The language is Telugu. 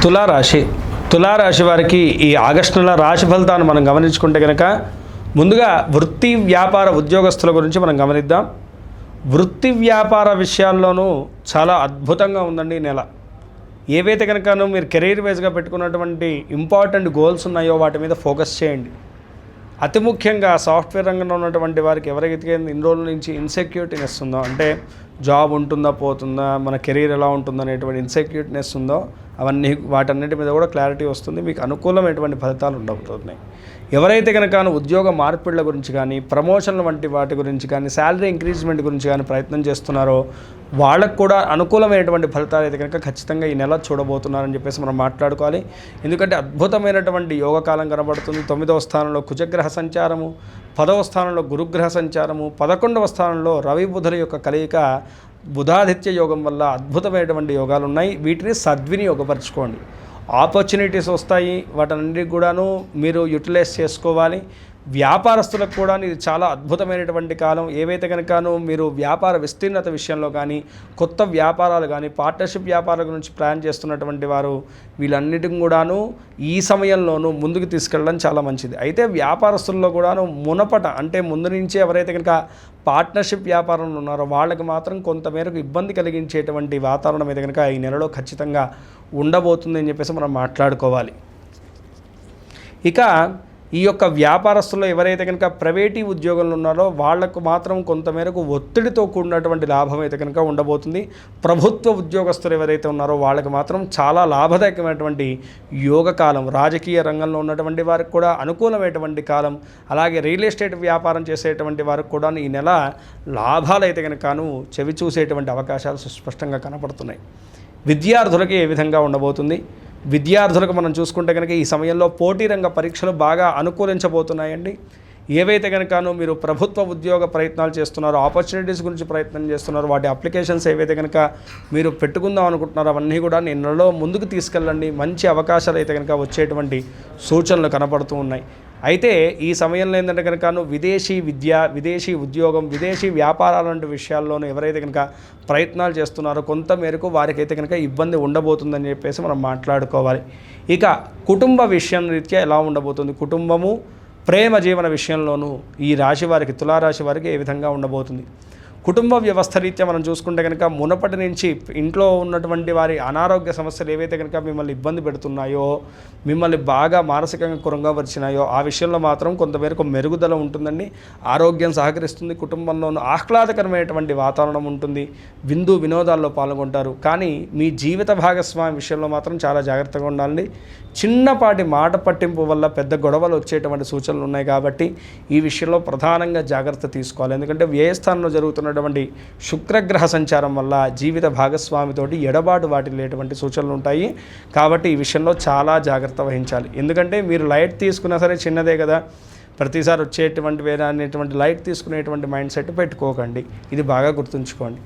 తులారాశి తులారాశి వారికి ఈ ఆగస్టు నెల రాశి ఫలితాన్ని మనం గమనించుకుంటే కనుక ముందుగా వృత్తి వ్యాపార ఉద్యోగస్తుల గురించి మనం గమనిద్దాం. వృత్తి వ్యాపార విషయాల్లోనూ చాలా అద్భుతంగా ఉందండి ఈ నెల. ఏవైతే కనుక మీరు కెరీర్ వైజ్గా పెట్టుకున్నటువంటి ఇంపార్టెంట్ గోల్స్ ఉన్నాయో వాటి మీద ఫోకస్ చేయండి. అతి ముఖ్యంగా సాఫ్ట్వేర్ రంగంలో ఉన్నటువంటి వారికి ఎవరైతే ఇన్ని రోజుల నుంచి ఇన్సెక్యూరిటీనెస్ ఉందో, అంటే జాబ్ ఉంటుందా పోతుందా, మన కెరీర్ ఎలా ఉంటుందో అనేటువంటి ఇన్సెక్యూరిటీనెస్ ఉందో, అవన్నీ వాటన్నిటి మీద కూడా క్లారిటీ వస్తుంది. మీకు అనుకూలమైనటువంటి ఫలితాలు ఉండబోతున్నాయి. ఎవరైతే కనుక ఉద్యోగ మార్పిళ్ల గురించి కానీ, ప్రమోషన్ల వంటి వాటి గురించి కానీ, శాలరీ ఇంక్రీజ్మెంట్ గురించి కానీ ప్రయత్నం చేస్తున్నారో వాళ్ళకు కూడా అనుకూలమైనటువంటి ఫలితాలు అయితే కనుక ఖచ్చితంగా ఈ నెల చూడబోతున్నారని చెప్పేసి మనం మాట్లాడుకోవాలి. ఎందుకంటే అద్భుతమైనటువంటి యోగకాలం కనబడుతుంది. 9వ స్థానంలో కుజగ్రహ సంచారము, 10వ స్థానంలో గురుగ్రహ సంచారము, 11వ స్థానంలో రవి బుధుల యొక్క కలయిక, బుధాదిత్య యోగం వల్ల అద్భుతమైనటువంటి యోగాలు ఉన్నాయి. వీటిని సద్వినియోగపరచుకోండి. ఆపర్చునిటీస్ వస్తాయి, వాటన్నిటికి కూడాను మీరు యూటిలైజ్ చేసుకోవాలి. వ్యాపారస్తులకు కూడా ఇది చాలా అద్భుతమైనటువంటి కాలం. ఏవైతే కనుకను మీరు వ్యాపార విస్తీర్ణత విషయంలో కానీ, కొత్త వ్యాపారాలు కానీ, పార్ట్నర్షిప్ వ్యాపారాల గురించి ప్లాన్ చేస్తున్నటువంటి వారు వీళ్ళన్నిటిని కూడాను ఈ సమయంలోనూ ముందుకు తీసుకెళ్ళడం చాలా మంచిది. అయితే వ్యాపారస్తుల్లో కూడాను మునపట, అంటే ముందు నుంచే ఎవరైతే కనుక పార్ట్నర్షిప్ వ్యాపారంలో ఉన్నారో వాళ్ళకి మాత్రం కొంతమేరకు ఇబ్బంది కలిగించేటువంటి వాతావరణం అయితే కనుక ఈ నెలలో ఖచ్చితంగా ఉండబోతుంది అని చెప్పేసి మనం మాట్లాడుకోవాలి. ఇక ఈ యొక్క వ్యాపారస్తుల్లో ఎవరైతే కనుక ప్రైవేటీ ఉద్యోగంలో ఉన్నారో వాళ్లకు మాత్రం కొంతమేరకు ఒత్తిడితో కూడినటువంటి లాభం అయితే కనుక ఉండబోతుంది. ప్రభుత్వ ఉద్యోగస్తులు ఎవరైతే ఉన్నారో వాళ్ళకి మాత్రం చాలా లాభదాయకమైనటువంటి యోగకాలం. రాజకీయ రంగంలో ఉన్నటువంటి వారికి కూడా అనుకూలమైనటువంటి కాలం. అలాగే రియల్ ఎస్టేట్ వ్యాపారం చేసేటువంటి వారికి కూడా ఈ నెల లాభాలు అయితే కనుకను చెవి చూసేటువంటి అవకాశాలు సుస్పష్టంగా కనపడుతున్నాయి. విద్యార్థులకి ఏ విధంగా ఉండబోతుంది? విద్యార్థులకు మనం చూసుకుంటే కనుక ఈ సమయంలో పోటీ రంగ పరీక్షలు బాగా అనుకూలించబోతున్నాయండి. ఏవైతే కనుకను మీరు ప్రభుత్వ ఉద్యోగ ప్రయత్నాలు చేస్తున్నారో, ఆపర్చునిటీస్ గురించి ప్రయత్నం చేస్తున్నారో, వాటి అప్లికేషన్స్ ఏవైతే కనుక మీరు పెట్టుకుందాం అనుకుంటున్నారో అవన్నీ కూడా నిన్నలో ముందుకు తీసుకెళ్ళండి. మంచి అవకాశాలు అయితే కనుక వచ్చేటువంటి సూచనలు కనపడుతూ ఉన్నాయి. అయితే ఈ సమయంలో ఏంటంటే కనుక విదేశీ విద్య, విదేశీ ఉద్యోగం, విదేశీ వ్యాపారాల వంటి విషయాల్లోనూ ఎవరైతే కనుక ప్రయత్నాలు చేస్తున్నారో కొంత మేరకు వారికైతే కనుక ఇబ్బంది ఉండబోతుందని చెప్పేసి మనం మాట్లాడుకోవాలి. ఇక కుటుంబ విషయం రీత్యా ఎలా ఉండబోతుంది? కుటుంబము, ప్రేమ జీవన విషయంలోనూ ఈ రాశి వారికి, తులారాశి వారికి ఏ విధంగా ఉండబోతుంది? కుటుంబ వ్యవస్థ రీత్యా మనం చూసుకుంటే కనుక మునపటి నుంచి ఇంట్లో ఉన్నటువంటి వారి అనారోగ్య సమస్యలు ఏవైతే కనుక మిమ్మల్ని ఇబ్బంది పెడుతున్నాయో, మిమ్మల్ని బాగా మానసికంగా కురంగపరిచినాయో ఆ విషయంలో మాత్రం కొంతమేరకు మెరుగుదల ఉంటుందండి. ఆరోగ్యం సహకరిస్తుంది. కుటుంబంలోనూ ఆహ్లాదకరమైనటువంటి వాతావరణం ఉంటుంది. విందు వినోదాల్లో పాల్గొంటారు. కానీ మీ జీవిత భాగస్వామి విషయంలో మాత్రం చాలా జాగ్రత్తగా ఉండాలండి. చిన్నపాటి మాట పట్టింపు వల్ల పెద్ద గొడవలు వచ్చేటువంటి సూచనలు ఉన్నాయి. కాబట్టి ఈ విషయంలో ప్రధానంగా జాగ్రత్త తీసుకోవాలి. ఎందుకంటే వ్యయస్థానంలో జరుగుతున్నటువంటి శుక్రగ్రహ సంచారం వల్ల జీవిత భాగస్వామితోటి ఎడబాటు వాటిల్లేటువంటి సూచనలు ఉంటాయి. కాబట్టి ఈ విషయంలో చాలా జాగ్రత్త వహించాలి. ఎందుకంటే మీరు లైట్ తీసుకున్నా సరే చిన్నదే కదా, ప్రతిసారి వచ్చేటువంటి వేరే అనేటువంటి లైట్ తీసుకునేటువంటి మైండ్ సెట్ పెట్టుకోకండి. ఇది బాగా గుర్తుంచుకోండి.